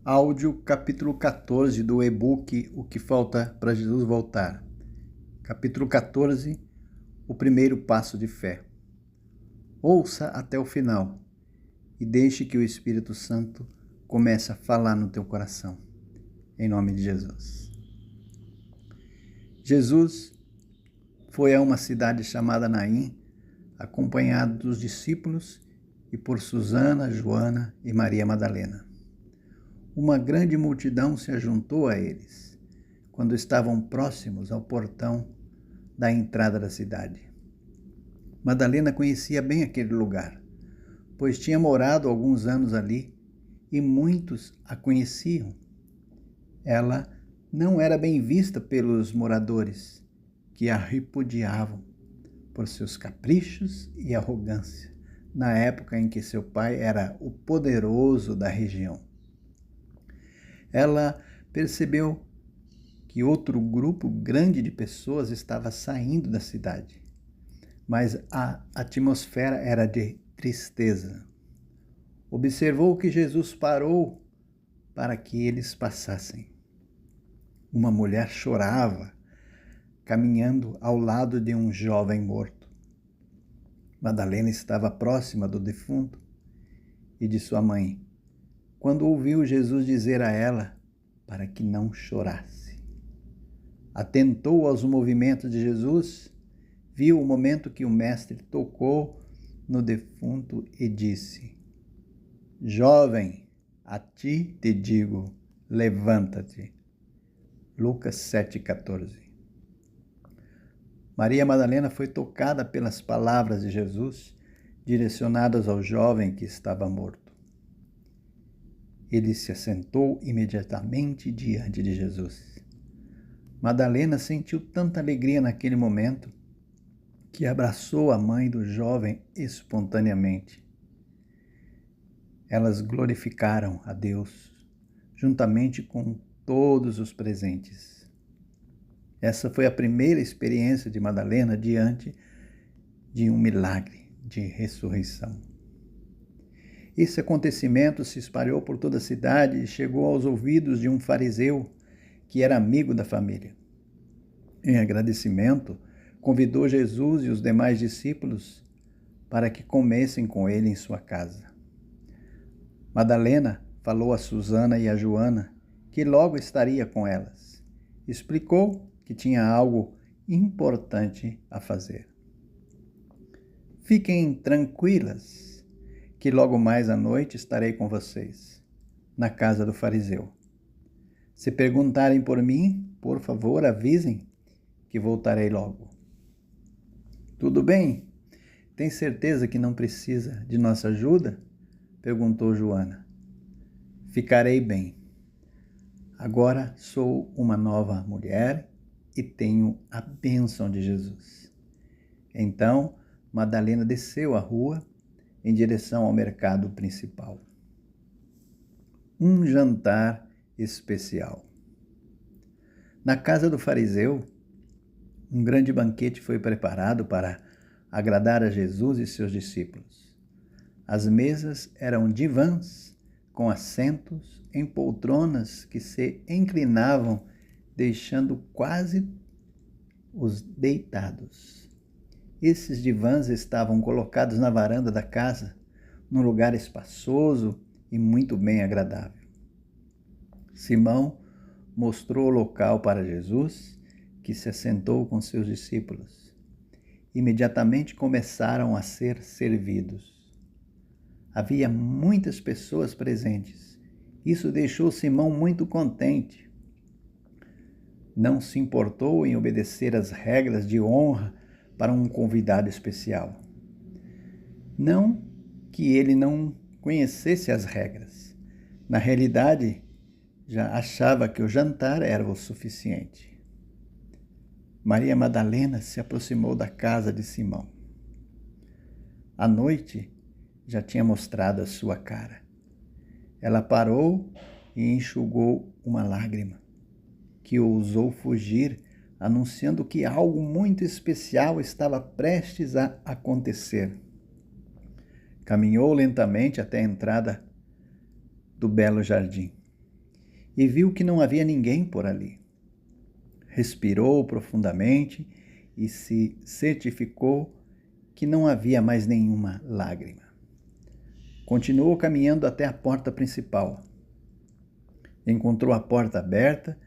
Áudio capítulo 14 do e-book O que falta para Jesus voltar. Capítulo 14, o primeiro passo de fé. Ouça até o final e deixe que o Espírito Santo comece a falar no teu coração. Em nome de Jesus. Jesus foi a uma cidade chamada Naim, acompanhado dos discípulos e por Susana, Joana e Maria Madalena. Uma grande multidão se ajuntou a eles, quando estavam próximos ao portão da entrada da cidade. Madalena conhecia bem aquele lugar, pois tinha morado alguns anos ali e muitos a conheciam. Ela não era bem vista pelos moradores, que a repudiavam por seus caprichos e arrogância, na época em que seu pai era o poderoso da região. Ela percebeu que outro grupo grande de pessoas estava saindo da cidade, mas a atmosfera era de tristeza. Observou que Jesus parou para que eles passassem. Uma mulher chorava, caminhando ao lado de um jovem morto. Madalena estava próxima do defunto e de sua mãe, quando ouviu Jesus dizer a ela para que não chorasse. Atentou aos movimentos de Jesus, viu o momento que o mestre tocou no defunto e disse: Jovem, a ti te digo, levanta-te. Lucas 7,14. Maria Madalena foi tocada pelas palavras de Jesus, direcionadas ao jovem que estava morto. Ele se assentou imediatamente diante de Jesus. Madalena sentiu tanta alegria naquele momento que abraçou a mãe do jovem espontaneamente. Elas glorificaram a Deus, juntamente com todos os presentes. Essa foi a primeira experiência de Madalena diante de um milagre de ressurreição. Esse acontecimento se espalhou por toda a cidade e chegou aos ouvidos de um fariseu que era amigo da família. Em agradecimento, convidou Jesus e os demais discípulos para que comessem com ele em sua casa. Madalena falou a Susana e a Joana que logo estaria com elas. Explicou que tinha algo importante a fazer. Fiquem tranquilas, que logo mais à noite estarei com vocês, na casa do fariseu. Se perguntarem por mim, por favor, avisem que voltarei logo. Tudo bem? Tem certeza que não precisa de nossa ajuda? Perguntou Joana. Ficarei bem. Agora sou uma nova mulher e tenho a bênção de Jesus. Então, Madalena desceu a rua em direção ao mercado principal. Um jantar especial. Na casa do fariseu, um grande banquete foi preparado para agradar a Jesus e seus discípulos. As mesas eram divãs com assentos em poltronas que se inclinavam, deixando quase os deitados. Esses divãs estavam colocados na varanda da casa, num lugar espaçoso e muito bem agradável. Simão mostrou o local para Jesus, que se assentou com seus discípulos. Imediatamente começaram a ser servidos. Havia muitas pessoas presentes. Isso deixou Simão muito contente. Não se importou em obedecer às regras de honra para um convidado especial. Não que ele não conhecesse as regras. Na realidade, já achava que o jantar era o suficiente. Maria Madalena se aproximou da casa de Simão. A noite já tinha mostrado a sua cara. Ela parou e enxugou uma lágrima, que ousou fugir, anunciando que algo muito especial estava prestes a acontecer. Caminhou lentamente até a entrada do belo jardim. e viu que não havia ninguém por ali. Respirou profundamente e se certificou que não havia mais nenhuma lágrima. Continuou caminhando até a porta principal. Encontrou a porta aberta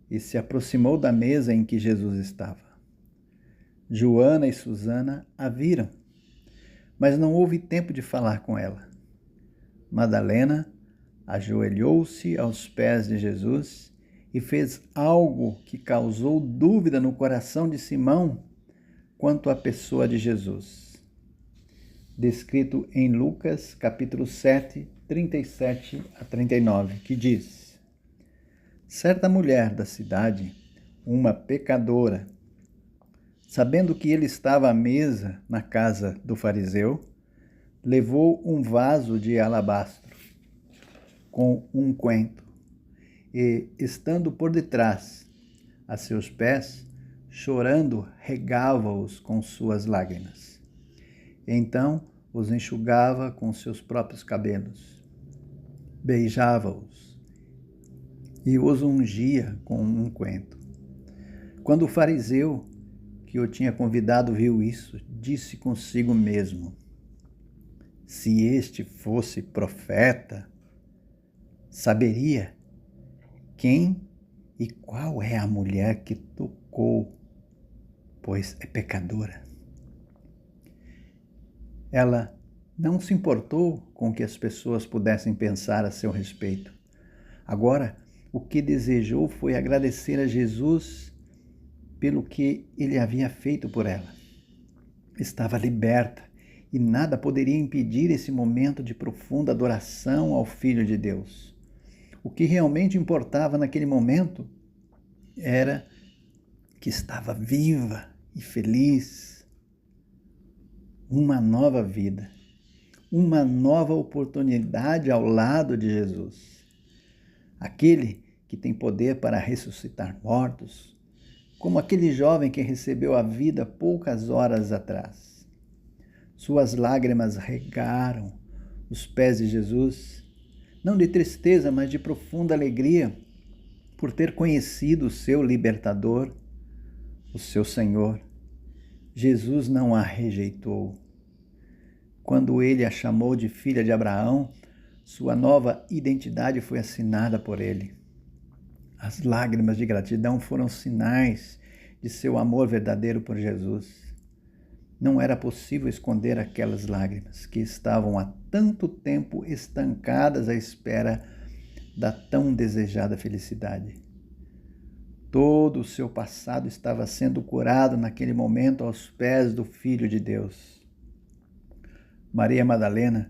e se aproximou da mesa em que Jesus estava. Joana e Susana a viram, mas não houve tempo de falar com ela. Madalena ajoelhou-se aos pés de Jesus e fez algo que causou dúvida no coração de Simão quanto à pessoa de Jesus. Descrito em Lucas, capítulo 7, 37 a 39, que diz: Certa mulher da cidade, uma pecadora, sabendo que ele estava à mesa na casa do fariseu, levou um vaso de alabastro com unguento e, estando por detrás, a seus pés, chorando, regava-os com suas lágrimas. Então os enxugava com seus próprios cabelos, beijava-os e os ungia com um unguento. Quando o fariseu que o tinha convidado viu isso, disse consigo mesmo: se este fosse profeta, saberia quem e qual é a mulher que tocou, pois é pecadora. Ela não se importou com o que as pessoas pudessem pensar a seu respeito. Agora, o que desejou foi agradecer a Jesus pelo que ele havia feito por ela. Estava liberta e nada poderia impedir esse momento de profunda adoração ao Filho de Deus. O que realmente importava naquele momento era que estava viva e feliz. Uma nova vida, uma nova oportunidade ao lado de Jesus. Aquele que tem poder para ressuscitar mortos, como aquele jovem que recebeu a vida poucas horas atrás. Suas lágrimas regaram os pés de Jesus, não de tristeza, mas de profunda alegria por ter conhecido o seu libertador, o seu Senhor. Jesus não a rejeitou. Quando ele a chamou de filha de Abraão, sua nova identidade foi assinada por ele. As lágrimas de gratidão foram sinais de seu amor verdadeiro por Jesus. Não era possível esconder aquelas lágrimas que estavam há tanto tempo estancadas à espera da tão desejada felicidade. Todo o seu passado estava sendo curado naquele momento aos pés do Filho de Deus. Maria Madalena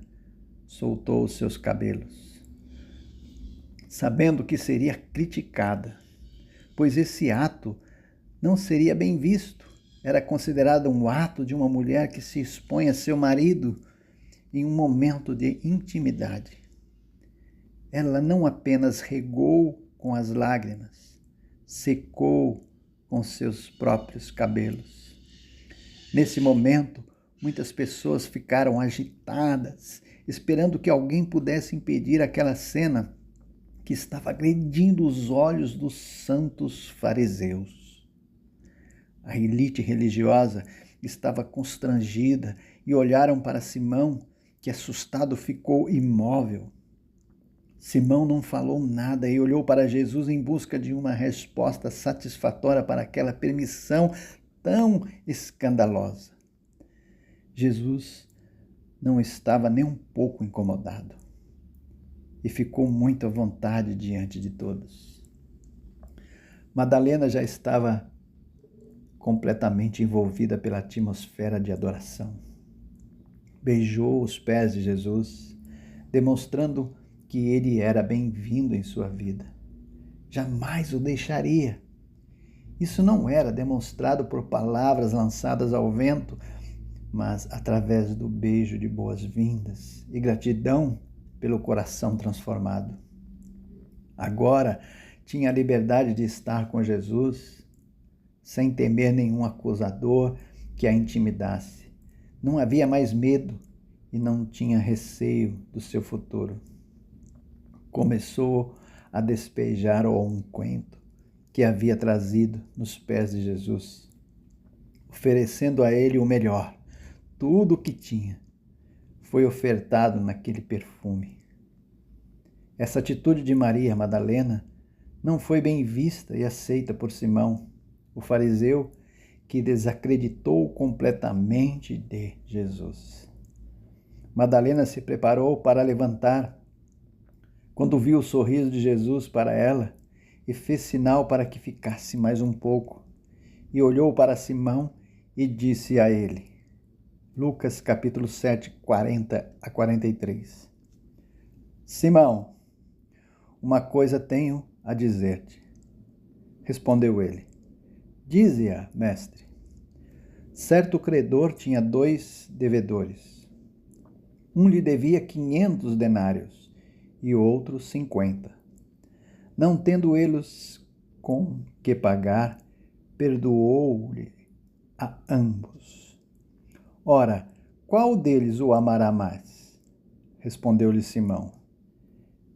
soltou os seus cabelos, sabendo que seria criticada, pois esse ato não seria bem visto. Era considerado um ato de uma mulher que se expõe a seu marido em um momento de intimidade. Ela não apenas regou com as lágrimas, secou com seus próprios cabelos. Nesse momento, muitas pessoas ficaram agitadas, esperando que alguém pudesse impedir aquela cena que estava agredindo os olhos dos santos fariseus. A elite religiosa estava constrangida e olharam para Simão, que assustado ficou imóvel. Simão não falou nada e olhou para Jesus em busca de uma resposta satisfatória para aquela permissão tão escandalosa. Jesus não estava nem um pouco incomodado e ficou muito à vontade diante de todos. Madalena já estava completamente envolvida pela atmosfera de adoração. Beijou os pés de Jesus, demonstrando que ele era bem-vindo em sua vida. Jamais o deixaria. Isso não era demonstrado por palavras lançadas ao vento, mas através do beijo de boas-vindas e gratidão pelo coração transformado. Agora tinha a liberdade de estar com Jesus, sem temer nenhum acusador que a intimidasse. Não havia mais medo e não tinha receio do seu futuro. Começou a despejar o unguento que havia trazido nos pés de Jesus, oferecendo a ele o melhor, tudo o que tinha. Foi ofertado naquele perfume. Essa atitude de Maria Madalena não foi bem vista e aceita por Simão, o fariseu, que desacreditou completamente de Jesus. Madalena se preparou para levantar quando viu o sorriso de Jesus para ela e fez sinal para que ficasse mais um pouco. E olhou para Simão e disse a ele, Lucas capítulo 7, 40 a 43. Simão, uma coisa tenho a dizer-te. Respondeu ele. Dize-a, mestre. Certo credor tinha 2 devedores. Um lhe devia 500 denários e outro 50. Não tendo eles com que pagar, perdoou-lhe a ambos. Ora, qual deles o amará mais? Respondeu-lhe Simão.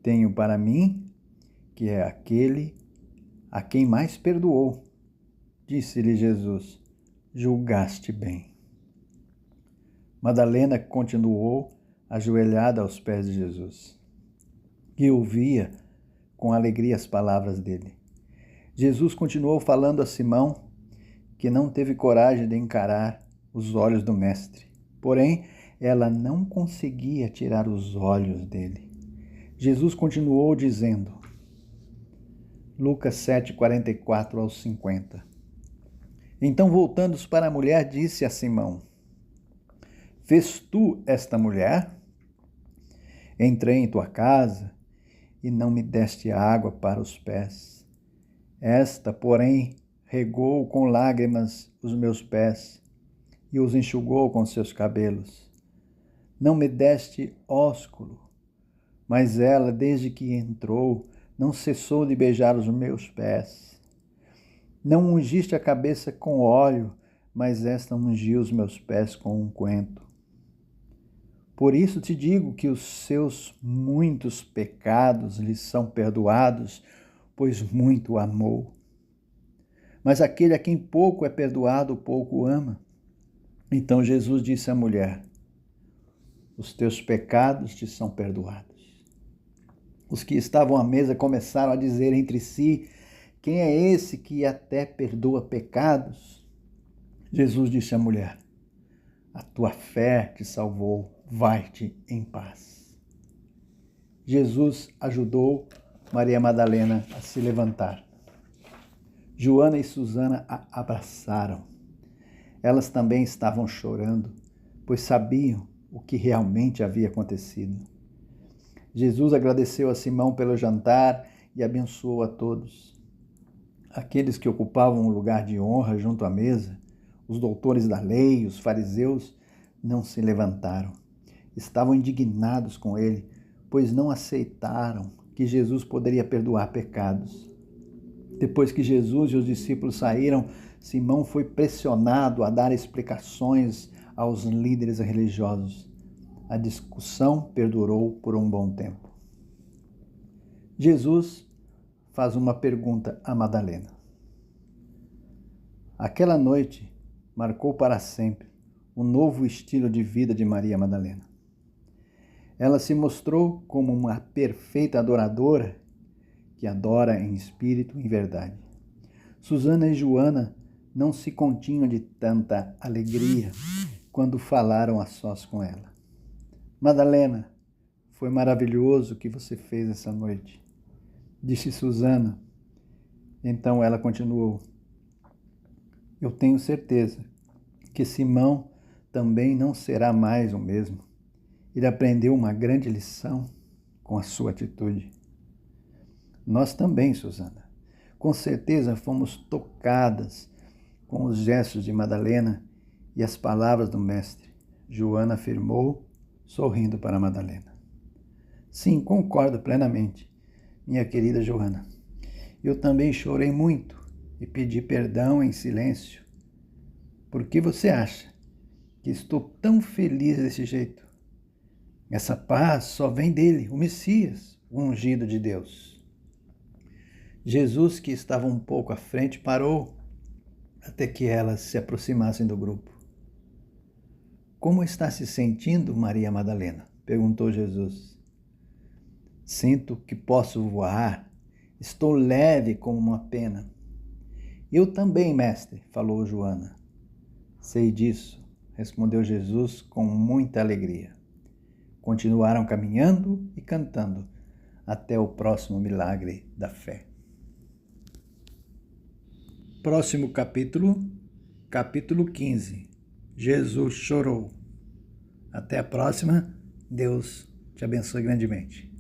Tenho para mim que é aquele a quem mais perdoou. Disse-lhe Jesus, julgaste bem. Madalena continuou ajoelhada aos pés de Jesus e ouvia com alegria as palavras dele. Jesus continuou falando a Simão, que não teve coragem de encarar os olhos do mestre. Porém, ela não conseguia tirar os olhos dele. Jesus continuou dizendo, Lucas 7, 44 ao 50. Então, voltando-se para a mulher, disse a Simão, Vês tu esta mulher? Entrei em tua casa e não me deste água para os pés. Esta, porém, regou com lágrimas os meus pés e os enxugou com seus cabelos. Não me deste ósculo, mas ela, desde que entrou, não cessou de beijar os meus pés. Não ungiste a cabeça com óleo, mas esta ungiu os meus pés com unguento. Por isso te digo que os seus muitos pecados lhe são perdoados, pois muito amou. Mas aquele a quem pouco é perdoado, pouco ama. Então Jesus disse à mulher, os teus pecados te são perdoados. Os que estavam à mesa começaram a dizer entre si, quem é esse que até perdoa pecados? Jesus disse à mulher, a tua fé te salvou, vai-te em paz. Jesus ajudou Maria Madalena a se levantar. Joana e Susana a abraçaram. Elas também estavam chorando, pois sabiam o que realmente havia acontecido. Jesus agradeceu a Simão pelo jantar e abençoou a todos. Aqueles que ocupavam um lugar de honra junto à mesa, os doutores da lei, os fariseus, não se levantaram. Estavam indignados com ele, pois não aceitaram que Jesus poderia perdoar pecados. Depois que Jesus e os discípulos saíram, Simão foi pressionado a dar explicações aos líderes religiosos. A discussão perdurou por um bom tempo. Jesus faz uma pergunta a Madalena. Aquela noite marcou para sempre o novo estilo de vida de Maria Madalena. Ela se mostrou como uma perfeita adoradora que adora em espírito e em verdade. Susana e Joana não se continham de tanta alegria quando falaram a sós com ela. Madalena, foi maravilhoso o que você fez essa noite, disse Susana. Então ela continuou, eu tenho certeza que Simão também não será mais o mesmo. Ele aprendeu uma grande lição com a sua atitude. Nós também, Susana. Com certeza fomos tocadas com os gestos de Madalena e as palavras do mestre. Joana afirmou, sorrindo para Madalena. Sim, concordo plenamente, minha querida Joana. Eu também chorei muito e pedi perdão em silêncio. Por que você acha que estou tão feliz desse jeito? Essa paz só vem dele, o Messias, o ungido de Deus. Jesus, que estava um pouco à frente, parou até que elas se aproximassem do grupo. Como está se sentindo, Maria Madalena? Perguntou Jesus. Sinto que posso voar. Estou leve como uma pena. Eu também, mestre, falou Joana. Sei disso, respondeu Jesus com muita alegria. Continuaram caminhando e cantando até o próximo milagre da fé. Próximo capítulo, capítulo 15. Jesus chorou. Até a próxima. Deus te abençoe grandemente.